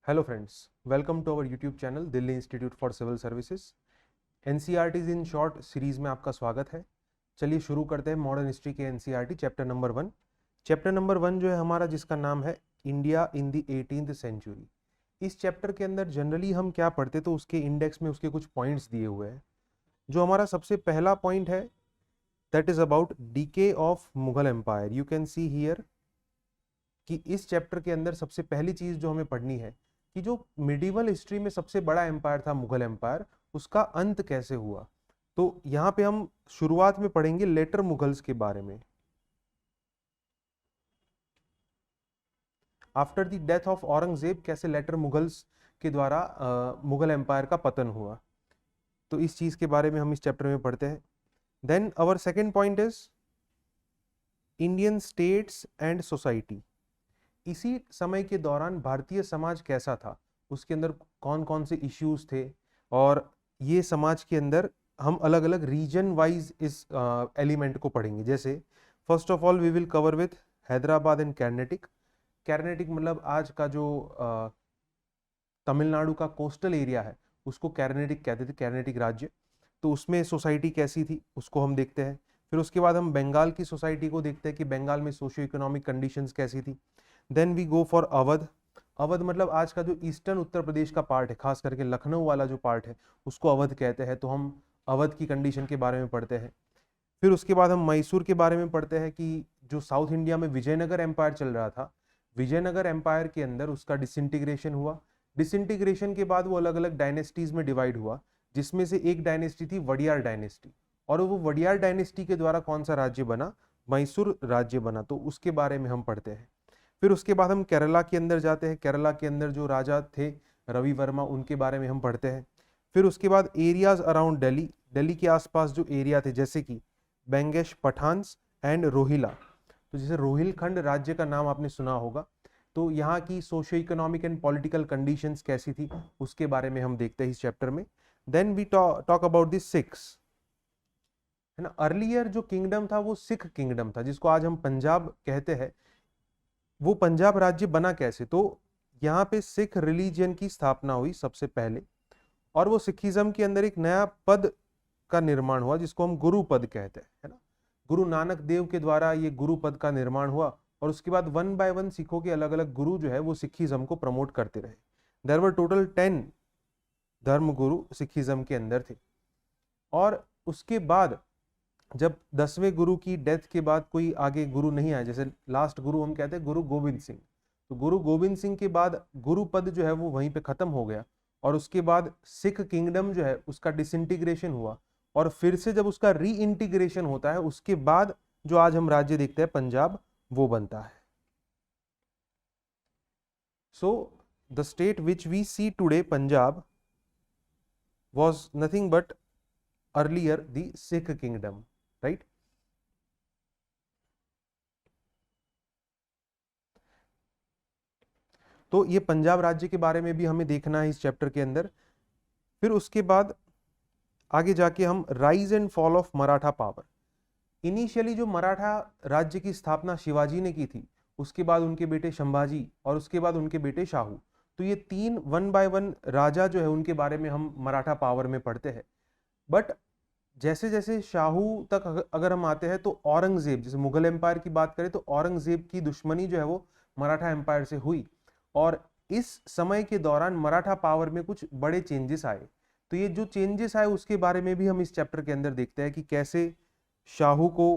Hello friends, welcome to our YouTube channel Delhi institute for civil services. NCERTs in short series में आपका स्वागत है। चलिए शुरू करते हैं मॉडर्न हिस्ट्री के NCERT chapter number 1। Chapter number 1 जो है हमारा, जिसका नाम है India in the 18th century. इस चैप्टर के अंदर जनरली हम क्या पढ़ते, तो उसके इंडेक्स में उसके कुछ पॉइंट्स दिए हुए हैं। जो हमारा सबसे पहला पॉइंट है, that is about decay of Mughal empire. You can see here कि इस चैप्टर के अंदर सबसे पहली चीज जो हमें पढ़नी है कि जो मिडिवल हिस्ट्री में सबसे बड़ा एम्पायर था मुगल एम्पायर, उसका अंत कैसे हुआ। तो यहाँ पे हम शुरुआत में पढ़ेंगे लेटर मुगल्स के बारे में। After the death of Aurangzeb, कैसे लेटर मुगल्स के द्वारा मुगल एम्पायर का पतन हुआ, तो इस चीज के बारे में हम इस चैप्टर में पढ़ते हैं। Then our second point is Indian states and society. इसी समय के दौरान भारतीय समाज कैसा था, उसके अंदर कौन कौन से इश्यूज थे, और ये समाज के अंदर हम अलग अलग रीजन वाइज इस एलिमेंट को पढ़ेंगे। जैसे first of all we will cover with Hyderabad and Karnataka. Karnataka मतलब आज का जो तमिलनाडु का कोस्टल एरिया है, उसको कर्नाटक कहते थे, कर्नाटक राज्य। तो उसमें सोसाइटी कैसी थी उसको हम देखते हैं। फिर उसके बाद हम बंगाल की सोसाइटी को देखते हैं कि बंगाल में सोशियो इकोनॉमिक कंडीशंस कैसी थी। Then we go for Awadh. Awadh मतलब आज का जो ईस्टर्न उत्तर प्रदेश का पार्ट है, खास करके लखनऊ वाला जो पार्ट है, उसको अवध कहते हैं। तो हम अवध की कंडीशन के बारे में पढ़ते हैं। फिर उसके बाद हम मैसूर के बारे में पढ़ते हैं कि जो साउथ इंडिया में विजयनगर एम्पायर चल रहा था, विजयनगर एम्पायर के अंदर उसका डिसइंटीग्रेशन हुआ। डिसइंटीग्रेशन के बाद वो अलग अलग डायनेस्टीज में डिवाइड हुआ, जिसमें से एक डायनेस्टी थी वडियार डायनेस्टी। और वो वडियार डायनेस्टी के द्वारा कौन सा राज्य बना, मैसूर राज्य बना। तो उसके बारे में हम पढ़ते हैं। फिर उसके बाद हम केरला के अंदर जाते हैं। केरला के अंदर जो राजा थे रवि वर्मा, उनके बारे में हम पढ़ते हैं। फिर उसके बाद एरियाज अराउंड दिल्ली, दिल्ली के आसपास जो एरिया थे, जैसे कि बेंगेश, पठान्स एंड रोहिला। तो जैसे रोहिलखंड राज्य का नाम आपने सुना होगा। तो यहाँ की socio economic and political conditions कैसी थी, उसके बारे में हम देखते हैं इस चैप्टर में। Then we talk about the Sikhs, है ना। अर्लियर जो किंगडम था वो सिख किंगडम था, जिसको आज हम पंजाब कहते हैं। वो पंजाब राज्य बना कैसे, तो यहाँ पे सिख रिलीजियन की स्थापना हुई सबसे पहले, और वो सिखिज्म के अंदर एक नया पद का निर्माण हुआ, जिसको हम गुरु पद कहते हैं, है ना। गुरु नानक देव के द्वारा ये गुरु पद का निर्माण हुआ, और उसके बाद वन बाय वन सिखों के अलग अलग गुरु जो है वो सिखिज्म को प्रमोट करते रहे। देयर वर टोटल 10 धर्म गुरु सिखिज्म के अंदर थे। और उसके बाद जब 10वें गुरु की डेथ के बाद कोई आगे गुरु नहीं आया, जैसे लास्ट गुरु हम कहते हैं गुरु गोविंद सिंह, तो गुरु गोविंद सिंह के बाद गुरु पद जो है वो वहीं पे खत्म हो गया। और उसके बाद सिख किंगडम जो है उसका डिसइंटीग्रेशन हुआ, और फिर से जब उसका री इंटीग्रेशन होता है, उसके बाद जो आज हम राज्य देखते हैं पंजाब, वो बनता है। So the state which we see today Punjab was nothing but earlier the Sikh kingdom, right? तो ये पंजाब राज्य के बारे में भी हमें देखना है इस चैप्टर के अंदर। फिर उसके बाद आगे जाके हम rise and fall of Maratha power. Initially जो मराठा राज्य की स्थापना शिवाजी ने की थी, उसके बाद उनके बेटे संभाजी, और उसके बाद उनके बेटे शाहू। तो ये तीन वन बाय वन राजा जो है उनके बारे में हम मराठा पावर में पढ़ते हैं। बट जैसे जैसे शाहू तक अगर हम आते हैं, तो औरंगजेब, जैसे मुगल एम्पायर की बात करें तो औरंगजेब की दुश्मनी जो है वो मराठा एम्पायर से हुई। और इस समय के दौरान मराठा पावर में कुछ बड़े चेंजेस आए। तो ये जो चेंजेस आए उसके बारे में भी हम इस चैप्टर के अंदर देखते हैं कि कैसे शाहू को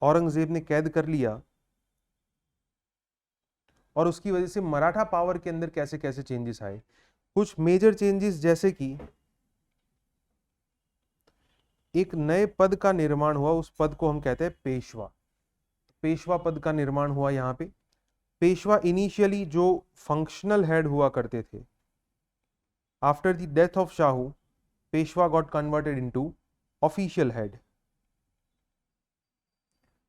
औरंगजेब ने कैद कर लिया, और उसकी वजह से मराठा पावर के अंदर कैसे कैसे चेंजेस आए। कुछ मेजर चेंजेस, जैसे कि एक नए पद का निर्माण हुआ, उस पद को हम कहते हैं पेशवा। पेशवा पद का निर्माण हुआ यहाँ पे। पेशवा इनिशियली जो फंक्शनल हेड हुआ करते थे, after the death of Shahu Peshwa got converted into official head.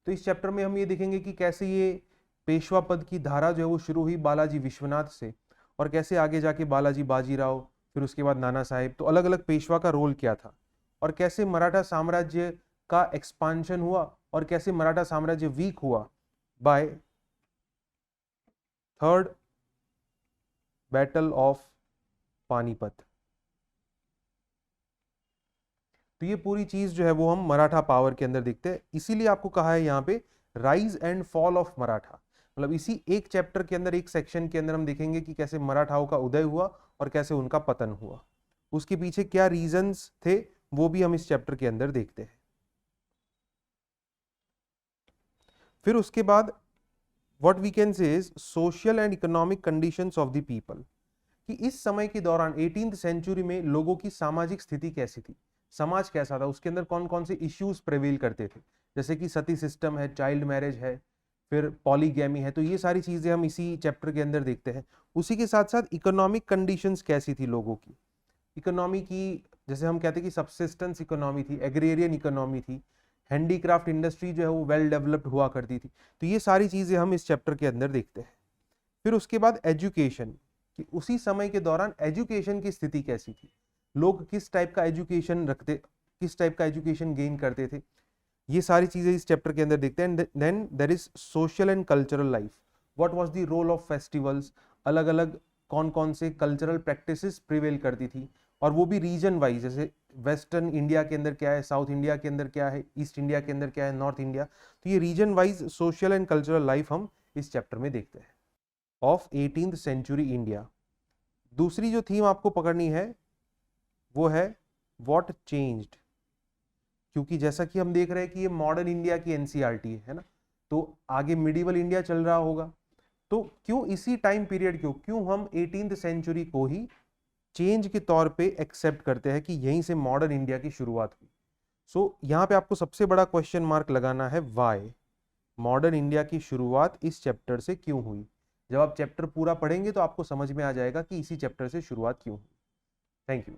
तो इस चैप्टर में हम ये देखेंगे कि कैसे ये पेशवा पद की धारा जो है वो शुरू हुई बालाजी विश्वनाथ से, और कैसे आगे जाके बालाजी बाजीराव, फिर उसके बाद नाना साहेब, तो अलग अलग पेशवा का रोल क्या था, और कैसे मराठा साम्राज्य का एक्सपांशन हुआ, और कैसे मराठा साम्राज्य वीक हुआ by third battle of Panipat. तो ये पूरी चीज जो है वो हम मराठा पावर के अंदर देखते हैं, इसीलिए आपको कहा है यहाँ पे rise and fall of Maratha. मतलब इसी एक चैप्टर के अंदर, एक सेक्शन के अंदर हम देखेंगे कि कैसे मराठाओं का उदय हुआ और कैसे उनका पतन हुआ, उसके पीछे क्या रीजंस थे वो भी हम इस चैप्टर के अंदर देखते हैं। फिर उसके बाद what we can say is social and economic conditions of the people, कि इस समय के दौरान 18th सेंचुरी में लोगों की सामाजिक स्थिति कैसी थी, समाज कैसा था, उसके अंदर कौन कौन से इश्यूज प्रेवेल करते थे, जैसे कि सती सिस्टम है, चाइल्ड मैरिज है, फिर पॉलीगैमी है। तो ये सारी चीजें हम इसी चैप्टर के अंदर देखते हैं। उसी के साथ साथ इकोनॉमिक कंडीशंस कैसी थी लोगों की, इकोनॉमी की, जैसे हम कहते हैं कि सबसिस्टेंस इकोनॉमी थी, एग्रेरियन इकोनॉमी थी, हैंडीक्राफ्ट इंडस्ट्री जो है वो वेल डेवलप्ड हुआ करती थी। तो ये सारी चीजें हम इस चैप्टर के अंदर देखते हैं। फिर उसके बाद एजुकेशन, कि उसी समय के दौरान एजुकेशन की स्थिति कैसी थी, लोग किस टाइप का एजुकेशन रखते, किस टाइप का एजुकेशन गेन करते थे, ये सारी चीजें इस चैप्टर के अंदर देखते हैं। Then there is social and cultural life, what was the role of festivals, अलग अलग कौन कौन से कल्चरल प्रैक्टिसेस प्रिवेल करती थी, और वो भी रीजन वाइज, जैसे वेस्टर्न इंडिया के अंदर क्या है, साउथ इंडिया के अंदर क्या है, ईस्ट इंडिया के अंदर क्या है, नॉर्थ इंडिया। तो ये region wise social and cultural life हम इस चैप्टर में देखते हैं ऑफ 18th सेंचुरी इंडिया। दूसरी जो थीम आपको पकड़नी है वो है व्हाट चेंज्ड, क्योंकि जैसा कि हम देख रहे हैं कि ये मॉडर्न इंडिया की एनसीईआरटी है ना, तो आगे मिडिवल इंडिया चल रहा होगा, तो क्यों इसी टाइम पीरियड क्यों हम 18th सेंचुरी को ही चेंज के तौर पे एक्सेप्ट करते हैं कि यहीं से मॉडर्न इंडिया की शुरुआत हुई। सो यहाँ पे आपको सबसे बड़ा क्वेश्चन मार्क लगाना है, व्हाई मॉडर्न इंडिया की शुरुआत इस चैप्टर से क्यों हुई। जब आप चैप्टर पूरा पढ़ेंगे तो आपको समझ में आ जाएगा कि इसी चैप्टर से शुरुआत क्यों हुई। Thank you.